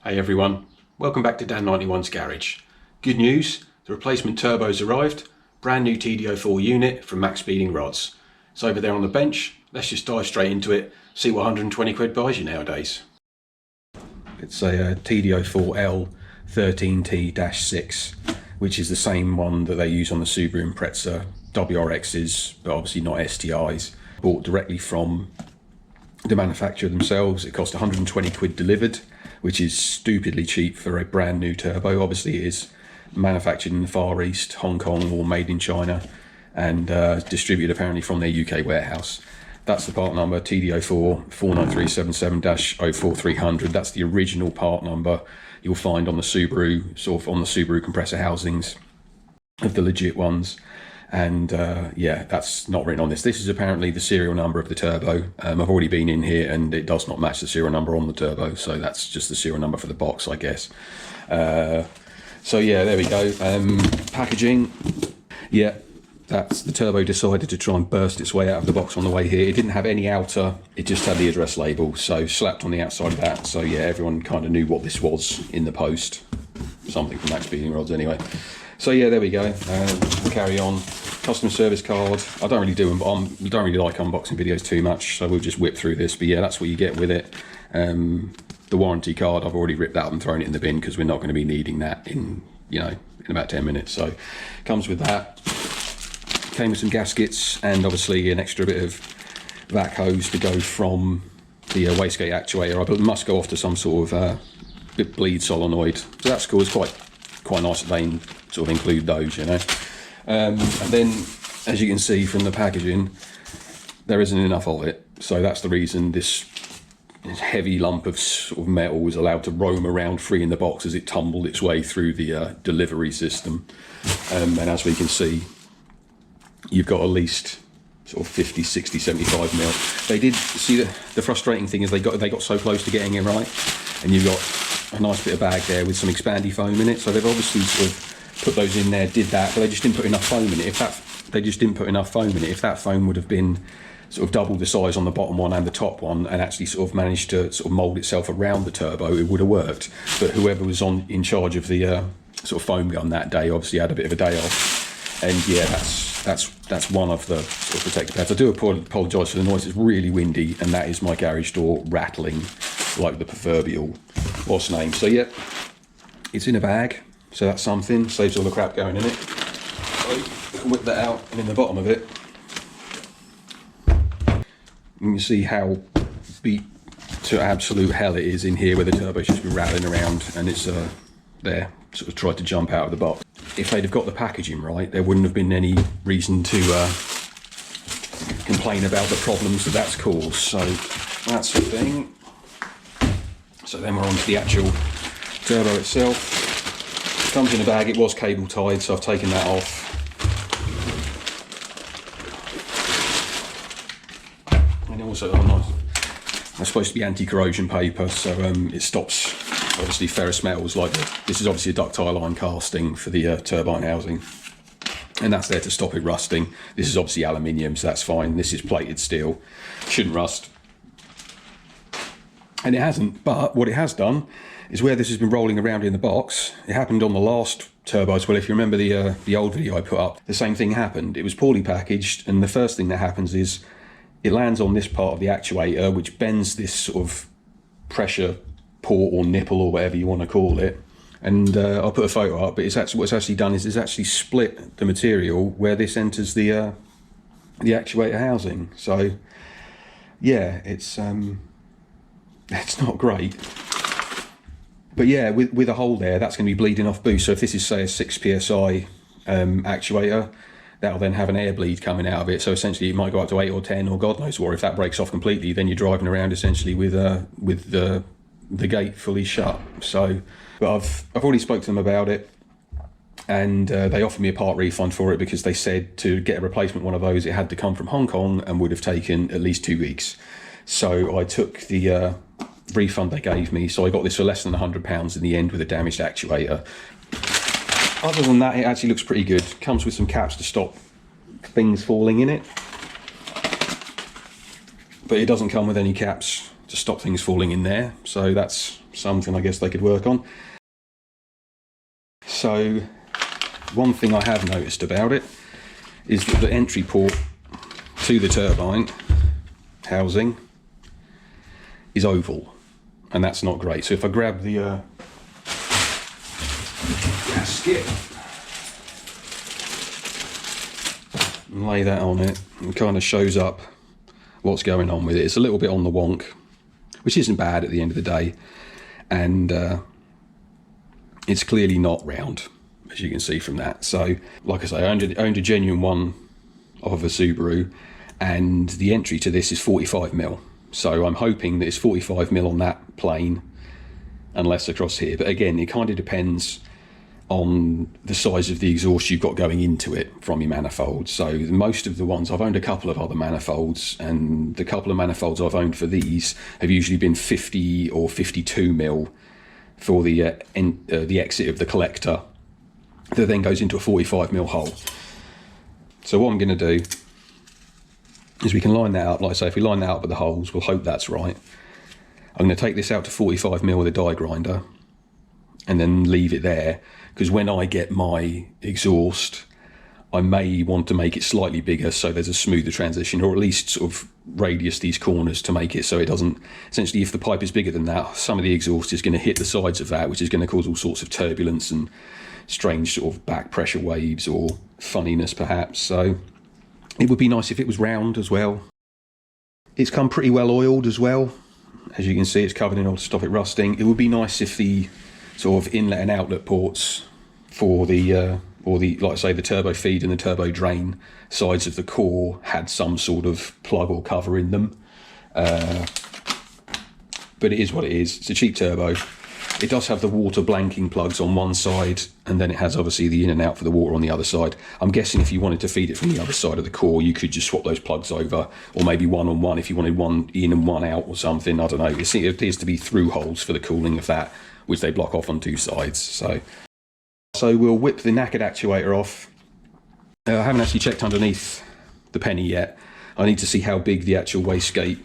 Hey everyone, welcome back to Dan91's garage. Good news, the replacement turbo's arrived, brand new TD04 unit from Maxpeedingrods. It's over there on the bench. Let's just dive straight into it, see what 120 quid buys you nowadays. It's a TD04l 13T-6, which is the same one that they use on the Subaru Impreza WRXs, but obviously not STIs. Bought directly from the manufacturer themselves. It cost 120 quid delivered, which is stupidly cheap for a brand new turbo. Obviously it is manufactured in the Far East, Hong Kong, or made in China, and distributed apparently from their UK warehouse. That's the part number, TD04 49377-04300. That's the original part number you'll find on the Subaru, sort of on the Subaru compressor housings of the legit ones. And yeah, that's not written on this. This is apparently the serial number of the turbo. I've already been in here and it does not match the serial number on the turbo, so that's just the serial number for the box, I guess. So yeah, there we go. Packaging, yeah, that's the turbo decided to try and burst its way out of the box on the way here. It didn't have any outer, it just had the address label, so slapped on the outside of that. So yeah, everyone kind of knew what this was in the post. Something from Maxpeedingrods anyway. So yeah, there we go. We'll carry on. Customer service card. I don't really don't really like unboxing videos too much, so we'll just whip through this. But yeah, that's what you get with it. The warranty card, I've already ripped out and thrown it in the bin because we're not going to be needing that in about 10 minutes. So comes with that. Came with some gaskets and obviously an extra bit of vac hose to go from the wastegate actuator. I must go off to some sort of bleed solenoid. So that's cool. It's quite nice that they sort of include those, you know. And then, as you can see from the packaging, there isn't enough of it. So that's the reason this heavy lump of sort of metal was allowed to roam around free in the box as it tumbled its way through the delivery system. And as we can see, you've got at least sort of 50, 60, 75 mil. They did see the frustrating thing is they got so close to getting it right, and you've got a nice bit of bag there with some expandy foam in it. So they've obviously sort of put those in there, did that, but they just didn't put enough foam in it. If that foam would have been sort of double the size on the bottom one and the top one, and actually sort of managed to sort of mold itself around the turbo, it would have worked. But whoever was in charge of the sort of foam gun that day obviously had a bit of a day off. And yeah, that's one of the sort of protector pads. I do apologise for the noise. It's really windy, and that is my garage door rattling like the proverbial what's name. So yeah, it's in a bag. So that's something, saves all the crap going in it. So whip that out, and in the bottom of it, you can see how beat to absolute hell it is in here, where the turbo's just been rattling around, and it's there, sort of tried to jump out of the box. If they'd have got the packaging right, there wouldn't have been any reason to complain about the problems that's caused. So that's the thing. So then we're on to the actual turbo itself. Comes in a bag. It was cable tied, so I've taken that off. And also, that's supposed to be anti-corrosion paper, so it stops obviously ferrous metals like this is obviously a ductile iron casting for the turbine housing, and that's there to stop it rusting. This is obviously aluminium, so that's fine. This is plated steel, shouldn't rust, and it hasn't. But what it has done is, where this has been rolling around in the box, it happened on the last turbo as well. If you remember the old video I put up, the same thing happened. It was poorly packaged, and the first thing that happens is it lands on this part of the actuator, which bends this sort of pressure port or nipple or whatever you want to call it. And I'll put a photo up, but it's actually, what's actually done is it's actually split the material where this enters the actuator housing. So yeah, it's not great. But yeah, with a hole there, that's going to be bleeding off boost. So if this is, say, a 6 psi actuator, that'll then have an air bleed coming out of it. So essentially it might go up to 8 or 10 or God knows what. If that breaks off completely, then you're driving around essentially with the gate fully shut. So, but I've already spoke to them about it, and they offered me a part refund for it, because they said to get a replacement one of those, it had to come from Hong Kong and would have taken at least 2 weeks. So I took the refund they gave me, so I got this for less than £100 in the end with a damaged actuator. Other than that, it actually looks pretty good. Comes with some caps to stop things falling in it, but it doesn't come with any caps to stop things falling in there. So that's something I guess they could work on. So one thing I have noticed about it is that the entry port to the turbine housing is oval, and that's not great. So if I grab the gasket and lay that on it, it kind of shows up what's going on with it. It's a little bit on the wonk, which isn't bad at the end of the day, and it's clearly not round, as you can see from that. So like I say, I owned a genuine one of a Subaru, and the entry to this is 45mm. So I'm hoping that it's 45mm on that plane and less across here. But again, it kind of depends on the size of the exhaust you've got going into it from your manifold. So most of the ones, I've owned a couple of other manifolds, and the couple of manifolds I've owned for these have usually been 50 or 52mm for the exit of the collector that then goes into a 45mm hole. So what I'm going to do is we can line that up. Like I say, if we line that up with the holes, we'll hope that's right. I'm going to take this out to 45mm with a die grinder and then leave it there, because when I get my exhaust, I may want to make it slightly bigger so there's a smoother transition, or at least sort of radius these corners to make it so it doesn't, essentially if the pipe is bigger than that, some of the exhaust is going to hit the sides of that, which is going to cause all sorts of turbulence and strange sort of back pressure waves or funniness perhaps. So it would be nice if it was round as well. It's come pretty well oiled as well. As you can see, it's covered in oil to stop it rusting. It would be nice if the sort of inlet and outlet ports for the like I say, the turbo feed and the turbo drain sides of the core had some sort of plug or cover in them. But it is what it is. It's a cheap turbo. It does have the water blanking plugs on one side, and then it has obviously the in and out for the water on the other side. I'm guessing if you wanted to feed it from the other side of the core, you could just swap those plugs over, or maybe one on one if you wanted one in and one out or something. I don't know. It appears to be through holes for the cooling of that, which they block off on two sides. So we'll whip the knackered actuator off. I haven't actually checked underneath the penny yet. I need to see how big the actual wastegate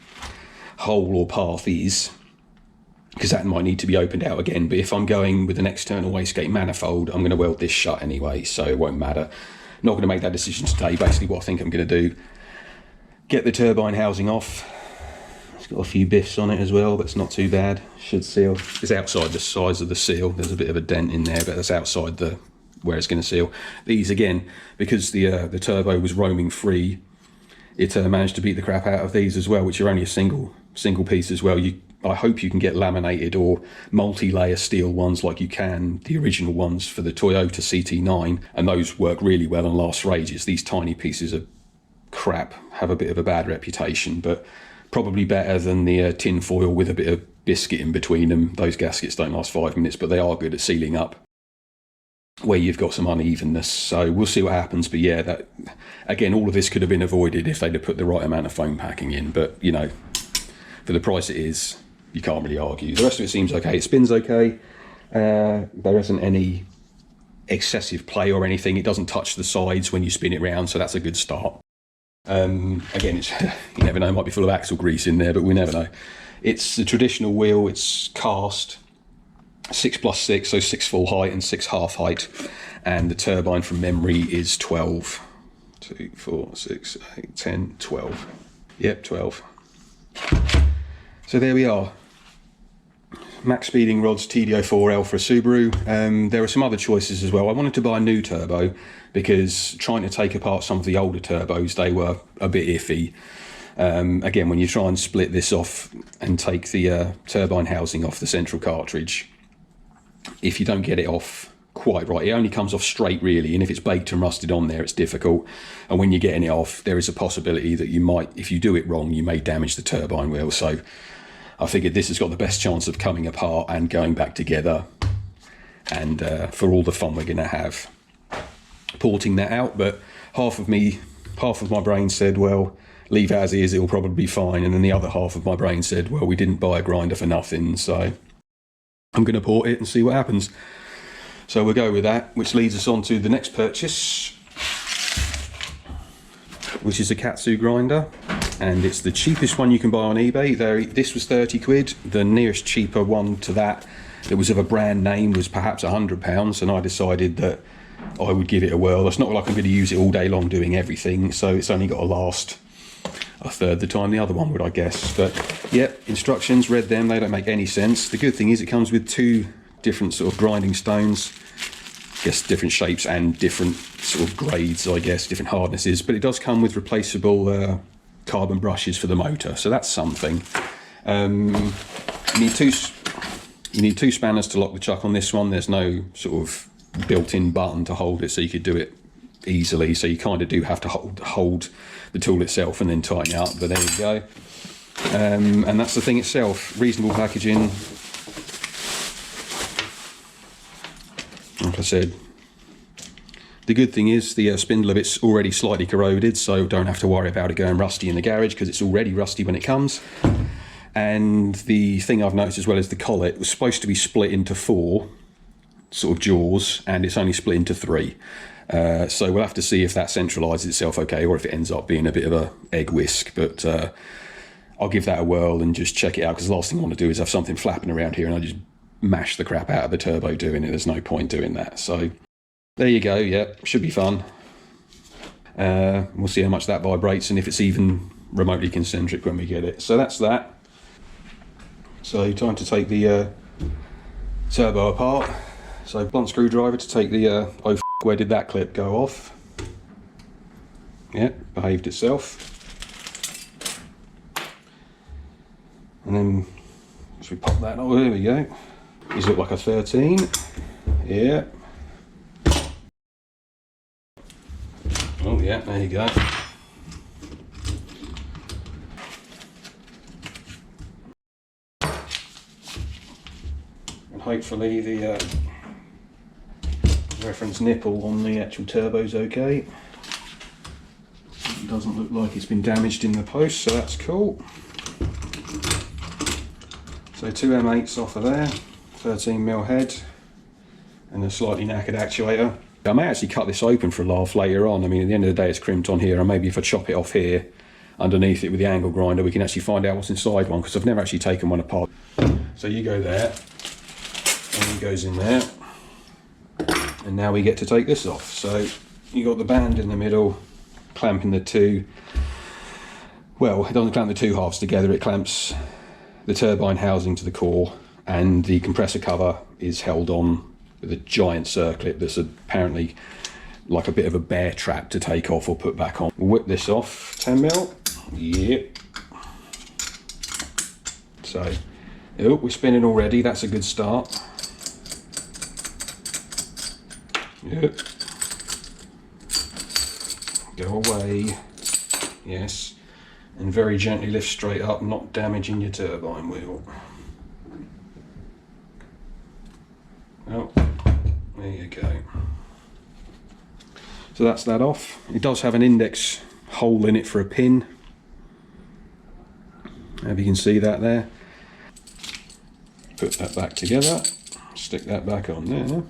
hole or path is, because that might need to be opened out again. But if I'm going with an external wastegate manifold, I'm going to weld this shut anyway, so it won't matter. Not going to make that decision today. Basically what I think I'm going to do, get the turbine housing off. It's got a few biffs on it as well, but it's not too bad. Should seal. It's outside the size of the seal. There's a bit of a dent in there, but that's outside the where it's going to seal. These again, because the turbo was roaming free, it managed to beat the crap out of these as well, which are only a single piece as well. I hope you can get laminated or multi-layer steel ones like you can the original ones for the Toyota CT9, and those work really well and last for ages. These tiny pieces of crap have a bit of a bad reputation, but probably better than the tin foil with a bit of biscuit in between them. Those gaskets don't last 5 minutes, but they are good at sealing up where you've got some unevenness. So we'll see what happens. But yeah, that again, all of this could have been avoided if they'd have put the right amount of foam packing in. But you know, for the price it is, you can't really argue. The rest of it seems okay. It spins okay. There isn't any excessive play or anything. It doesn't touch the sides when you spin it round, so that's a good start. Again, it's, you never know, it might be full of axle grease in there, but we never know. It's a traditional wheel. It's cast 6+6, so 6 full height and 6 half height, and the turbine from memory is 12. 2, 4, 6, 8, 10, 12. Yep, 12. So there we are. Maxpeedingrods TD04l for a Subaru. There are some other choices as well. I wanted to buy a new turbo because trying to take apart some of the older turbos, they were a bit iffy. Again, when you try and split this off and take the turbine housing off the central cartridge, if you don't get it off quite right, it only comes off straight really, and if it's baked and rusted on there, it's difficult. And when you're getting it off, there is a possibility that you might, if you do it wrong, you may damage the turbine wheel. So I figured this has got the best chance of coming apart and going back together, and for all the fun we're going to have porting that out. But half of my brain said, well, leave as is, it'll probably be fine. And then the other half of my brain said, well, we didn't buy a grinder for nothing, so I'm going to port it and see what happens. So we'll go with that, which leads us on to the next purchase, which is a Katsu grinder. and it's the cheapest one you can buy on eBay. This was 30 quid. The nearest cheaper one to that was of a brand name was perhaps £100, and I decided that I would give it a whirl. It's not like I'm going to use it all day long doing everything, so it's only got to last a third the time the other one would, I guess. But yeah, instructions, read them, they don't make any sense. The good thing is it comes with 2 different sort of grinding stones, I guess different shapes and different sort of grades, I guess, different hardnesses, but it does come with replaceable carbon brushes for the motor, so that's something. You need two spanners to lock the chuck on this one. There's no sort of built-in button to hold it, so you could do it easily, so you kind of do have to hold the tool itself and then tighten it up, but there you go. And that's the thing itself. Reasonable packaging. Like I said, the good thing is the spindle of it's already slightly corroded, so don't have to worry about it going rusty in the garage, because it's already rusty when it comes. And the thing I've noticed as well is the collet was supposed to be split into 4 sort of jaws, and it's only split into 3. So we'll have to see if that centralises itself okay, or if it ends up being a bit of a egg whisk. But I'll give that a whirl and just check it out, because the last thing I want to do is have something flapping around here and I just mash the crap out of the turbo doing it. There's no point doing that. So there you go. Yeah, should be fun. We'll see how much that vibrates and if it's even remotely concentric when we get it. So that's that. So time to take the turbo apart. So blunt screwdriver to take the where did that clip go off? Yeah, behaved itself. And then as we pop that, oh, there we go. These look like a 13. Yeah. Oh yeah, there you go. And hopefully the reference nipple on the actual turbo's okay. It doesn't look like it's been damaged in the post, so that's cool. So 2 M8s off of there, 13mm head, and a slightly knackered actuator. I may actually cut this open for a laugh later on. I mean, at the end of the day it's crimped on here, and maybe if I chop it off here underneath it with the angle grinder, we can actually find out what's inside one, because I've never actually taken one apart. So you go there, and he goes in there. And now we get to take this off. So you got the band in the middle, clamping the 2. Well, it doesn't clamp the 2 halves together, it clamps the turbine housing to the core, and the compressor cover is held on with a giant circlip that's apparently like a bit of a bear trap to take off or put back on. We'll whip this off, 10mm. Yep. So, oh, we're spinning already, that's a good start. Yep. Go away. Yes. And very gently lift straight up, not damaging your turbine wheel. Oh, there you go. So that's that off. It does have an index hole in it for a pin. If you can see that there. Put that back together. Stick that back on there.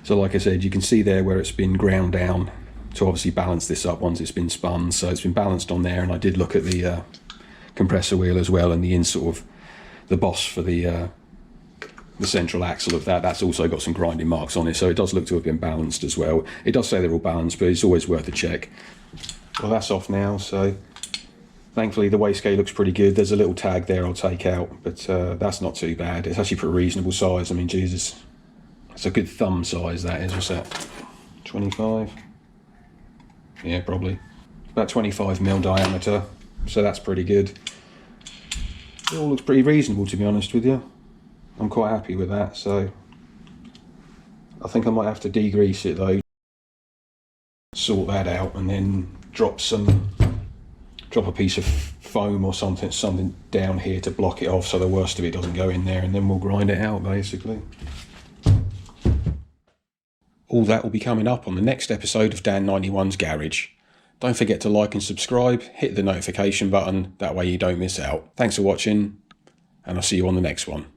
So like I said, you can see there where it's been ground down to obviously balance this up once it's been spun. So it's been balanced on there, and I did look at the compressor wheel as well, and the sort of the boss for the central axle of that, that's also got some grinding marks on it, so it does look to have been balanced as well. It does say they're all balanced, but it's always worth a check. Well, that's off now, so thankfully the wastegate looks pretty good. There's a little tag there I'll take out, but that's not too bad. It's actually pretty reasonable size. I mean, Jesus, it's a good thumb size, that is. What's that, 25? Yeah, probably. About 25mm diameter, so that's pretty good. It all looks pretty reasonable, to be honest with you. I'm quite happy with that, so I think I might have to degrease it though, sort that out, and then drop a piece of foam or something down here to block it off so the worst of it doesn't go in there, and then we'll grind it out basically. All that will be coming up on the next episode of Dan91's Garage. Don't forget to like and subscribe, hit the notification button, that way you don't miss out. Thanks for watching, and I'll see you on the next one.